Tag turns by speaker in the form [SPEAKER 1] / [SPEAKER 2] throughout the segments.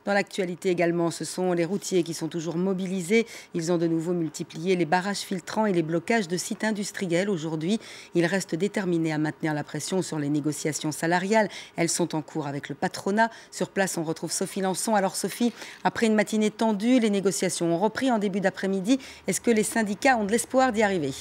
[SPEAKER 1] Dans l'actualité également, ce sont les routiers qui sont toujours mobilisés. Ils ont de nouveau multiplié les barrages filtrants et les blocages de sites industriels. Aujourd'hui, ils restent déterminés à maintenir la pression sur les négociations salariales. Elles sont en cours avec le patronat. Sur place, on retrouve Sophie Lançon. Alors Sophie, après une matinée tendue, les négociations ont repris en début d'après-midi. Est-ce que les syndicats ont de l'espoir d'y arriver ?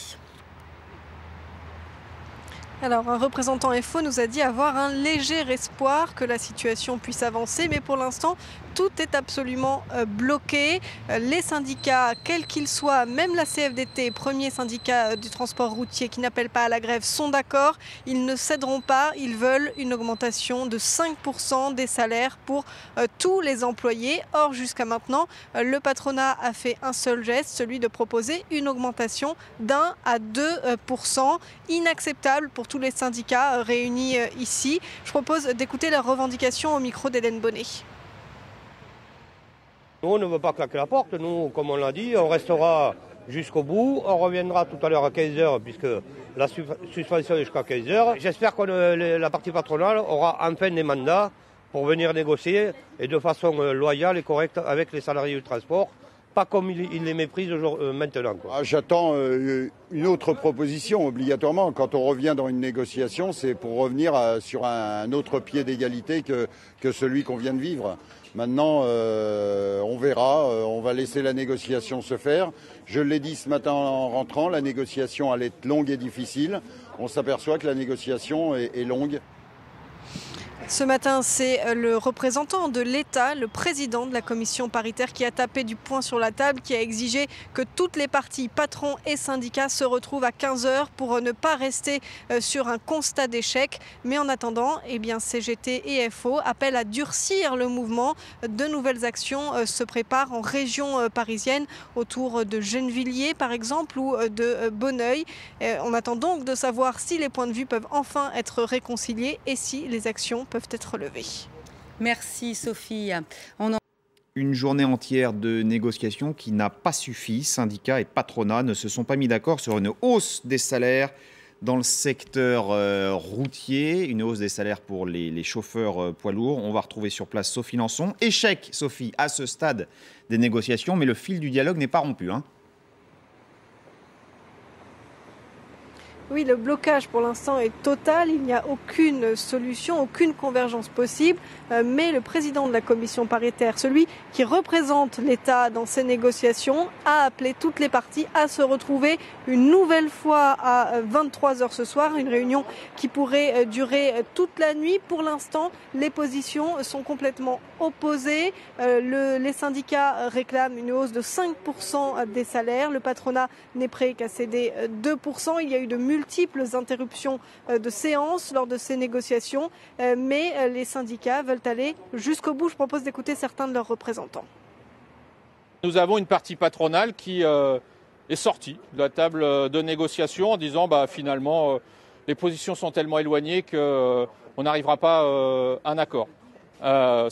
[SPEAKER 2] Alors, un représentant FO nous a dit avoir un léger espoir que la situation puisse avancer, mais pour l'instant, tout est absolument bloqué. Les syndicats, quels qu'ils soient, même la CFDT, premier syndicat du transport routier qui n'appelle pas à la grève, sont d'accord. Ils ne céderont pas. Ils veulent une augmentation de 5% des salaires pour tous les employés. Or, jusqu'à maintenant, le patronat a fait un seul geste, celui de proposer une augmentation d'1 à 2%. Inacceptable pour tous les syndicats réunis ici. Je propose d'écouter leurs revendications au micro d'Hélène Bonnet.
[SPEAKER 3] Nous, on ne veut pas claquer la porte. Nous, comme on l'a dit, on restera jusqu'au bout. On reviendra tout à l'heure à 15h, puisque la suspension est jusqu'à 15h. J'espère que la partie patronale aura enfin des mandats pour venir négocier et de façon loyale et correcte avec les salariés du transport. Pas comme il les méprise maintenant.
[SPEAKER 4] J'attends une autre proposition obligatoirement. Quand on revient dans une négociation, c'est pour revenir sur un autre pied d'égalité que celui qu'on vient de vivre. Maintenant, on verra, on va laisser la négociation se faire. Je l'ai dit ce matin en rentrant, la négociation allait être longue et difficile. On s'aperçoit que la négociation est longue.
[SPEAKER 2] Ce matin, c'est le représentant de l'État, le président de la commission paritaire, qui a tapé du poing sur la table, qui a exigé que toutes les parties, patrons et syndicats, se retrouvent à 15h pour ne pas rester sur un constat d'échec. Mais en attendant, eh bien, CGT et FO appellent à durcir le mouvement. De nouvelles actions se préparent en région parisienne, autour de Gennevilliers par exemple ou de Bonneuil. On attend donc de savoir si les points de vue peuvent enfin être réconciliés et si les actions peuvent être levées.
[SPEAKER 1] Merci Sophie.
[SPEAKER 5] Une journée entière de négociations qui n'a pas suffi. Syndicats et patronat ne se sont pas mis d'accord sur une hausse des salaires dans le secteur routier, une hausse des salaires pour les chauffeurs poids lourds. On va retrouver sur place Sophie Lançon. Échec, Sophie, à ce stade des négociations, mais le fil du dialogue n'est pas rompu, hein.
[SPEAKER 2] Oui, le blocage pour l'instant est total. Il n'y a aucune solution, aucune convergence possible. Mais le président de la commission paritaire, celui qui représente l'État dans ces négociations, a appelé toutes les parties à se retrouver une nouvelle fois à 23h ce soir. Une réunion qui pourrait durer toute la nuit. Pour l'instant, les positions sont complètement opposées. Les syndicats réclament une hausse de 5% des salaires. Le patronat n'est prêt qu'à céder 2%. Il y a eu de multiples interruptions de séances lors de ces négociations, mais les syndicats veulent aller jusqu'au bout. Je propose d'écouter certains de leurs représentants.
[SPEAKER 6] Nous avons une partie patronale qui est sortie de la table de négociation en disant finalement les positions sont tellement éloignées qu'on n'arrivera pas à un accord.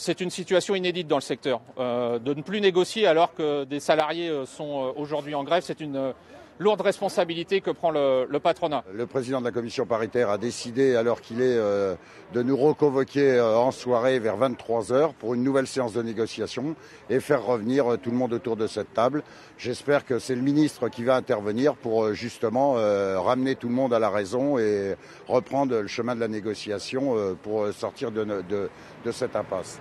[SPEAKER 6] C'est une situation inédite dans le secteur. De ne plus négocier alors que des salariés sont aujourd'hui en grève, c'est une lourde responsabilité que prend le patronat.
[SPEAKER 4] Le président de la commission paritaire a décidé, à l'heure qu'il est, de nous reconvoquer en soirée vers 23h pour une nouvelle séance de négociation et faire revenir tout le monde autour de cette table. J'espère que c'est le ministre qui va intervenir pour justement ramener tout le monde à la raison et reprendre le chemin de la négociation pour sortir de cette impasse.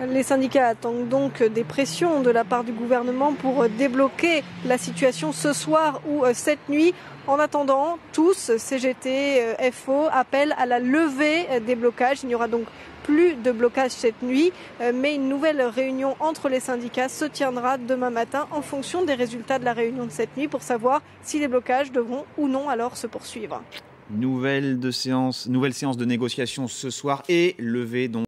[SPEAKER 2] Les syndicats attendent donc des pressions de la part du gouvernement pour débloquer la situation ce soir ou cette nuit. En attendant, tous, CGT, FO, appellent à la levée des blocages. Il n'y aura donc plus de blocage cette nuit, mais une nouvelle réunion entre les syndicats se tiendra demain matin en fonction des résultats de la réunion de cette nuit pour savoir si les blocages devront ou non alors se poursuivre.
[SPEAKER 5] Nouvelle séance de négociation ce soir et levée donc.